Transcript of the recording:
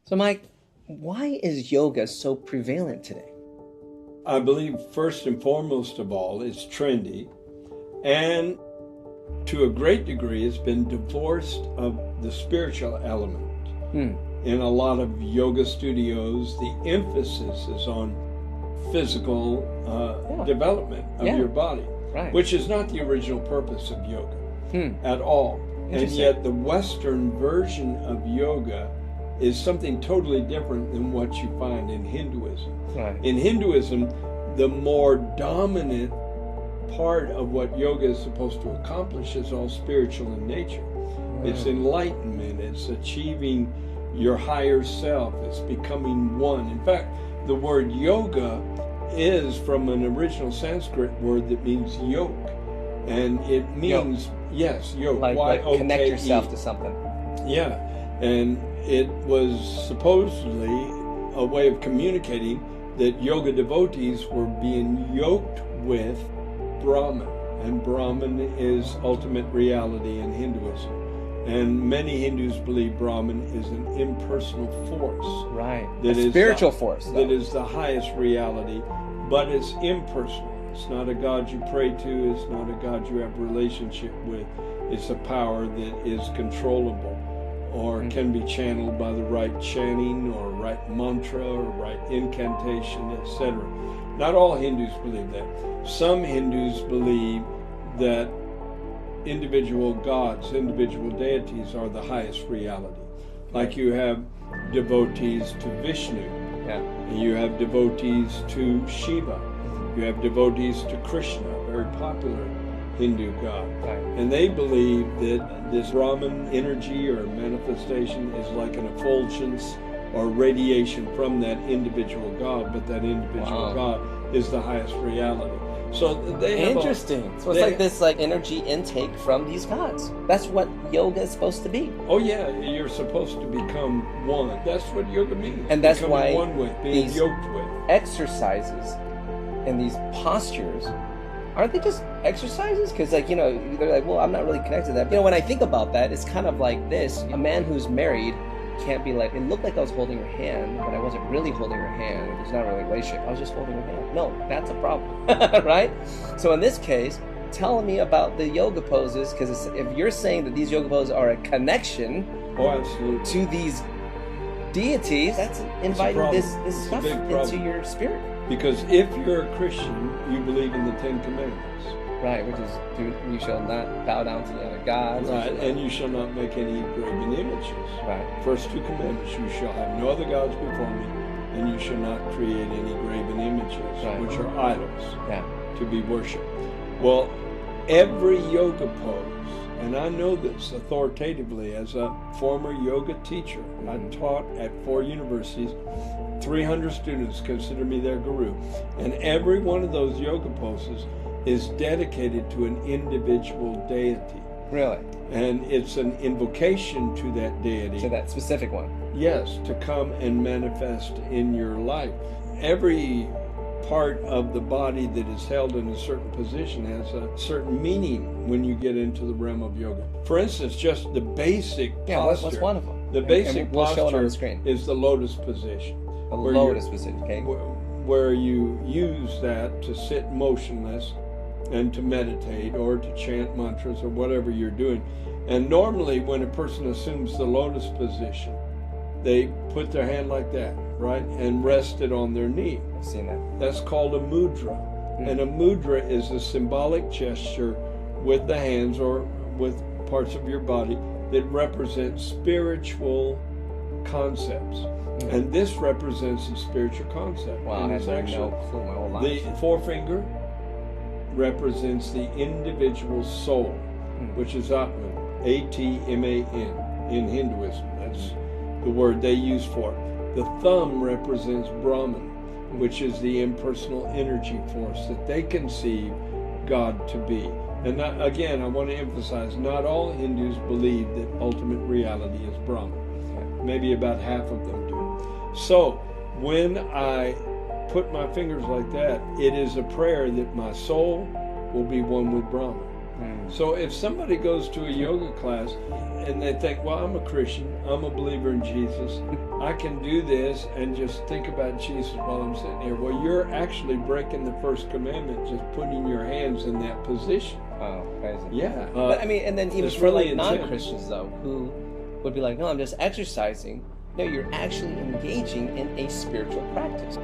So, Mike, why is yoga so prevalent today? I believe first and foremost of all, it's trendy, and to a great degree, it's been divorced of the spiritual element. In a lot of yoga studios, the emphasis is on physical development of your body, which is not the original purpose of yoga at all. And yet the Western version of yoga is something totally different than what you find in Hinduism. In Hinduism, the more dominant part of what yoga is supposed to accomplish is all spiritual in nature. It's enlightenment, it's achieving your higher self, it's becoming one. In fact, the word yoga is from an original Sanskrit word that means yoke. And it means, yoke. Like connect yourself to something. Yeah, and it was supposedly a way of communicating that yoga devotees were being yoked with Brahman, and Brahman is ultimate reality in Hinduism. And many Hindus believe Brahman is an impersonal force. That is spiritual force. That is the highest reality, but it's impersonal. It's not a God you pray to, it's not a God you have a relationship with. It's a power that is controllable, or can be channeled by the right chanting, or right mantra, or right incantation, etc. Not all Hindus believe that. Some Hindus believe that individual gods, individual deities are the highest reality. Like you have devotees to Vishnu, and you have devotees to Shiva, you have devotees to Krishna, a very popular Hindu god. And they believe that this Brahman energy or manifestation is like an effulgence or radiation from that individual god, but that individual god is the highest reality. So they have interesting. So it's like this energy intake from these gods. That's what yoga is supposed to be. Oh yeah, you're supposed to become one. That's what yoga means. And that's why one with, being yoked with. Exercises and these postures, aren't they just exercises? Because they're like, well, I'm not really connected to that. When I think about that, it's kind of like this. A man who's married can't be like, it looked like I was holding her hand, but I wasn't really holding her hand. It's not really a relationship. I was just holding her hand. No, that's a problem, right? So in this case, tell me about the yoga poses, because if you're saying that these yoga poses are a connection to these deities, that's inviting this stuff into your spirit. Because if you're a Christian, you believe in the Ten Commandments. Right, which is, you shall not bow down to the other gods. Right, and you shall not make any graven images. Right. First two commandments, you shall have no other gods before me, and you shall not create any graven images, which are idols, to be worshipped. Well, every yoga pose, and I know this authoritatively as a former yoga teacher. I taught at 4 universities, 300 students consider me their guru, and every one of those yoga poses is dedicated to an individual deity. Really? And it's an invocation to that deity. To that specific one? Yes, to come and manifest in your life. Every part of the body that is held in a certain position has a certain meaning when you get into the realm of yoga. For instance, just the basic posture. What's one of them? The basic we'll posture show it on the screen. Is the lotus position. The lotus position, okay. Where you use that to sit motionless and to meditate or to chant mantras or whatever you're doing. And normally when a person assumes the lotus position, they put their hand like that, right? And rest it on their knee. I've seen that. That's called a mudra. And a mudra is a symbolic gesture with the hands or with parts of your body that represent spiritual concepts. And this represents a spiritual concept. Wow, I had no clue my whole life. The forefinger represents the individual soul, which is Atman, A-T-M-A-N, in Hinduism. That's the word they use for it. The thumb represents Brahman, which is the impersonal energy force that they conceive God to be. And again, I want to emphasize, not all Hindus believe that ultimate reality is Brahman. Maybe about half of them do. So, when I put my fingers like that, it is a prayer that my soul will be one with Brahman. So if somebody goes to a yoga class and they think, well, I'm a Christian, I'm a believer in Jesus, I can do this and just think about Jesus while I'm sitting here. Well, you're actually breaking the first commandment, just putting your hands in that position. Oh, crazy. Yeah. But I mean, and then even it's for really like intense. non-Christians though, who would be like, no, I'm just exercising. No, you're actually engaging in a spiritual practice.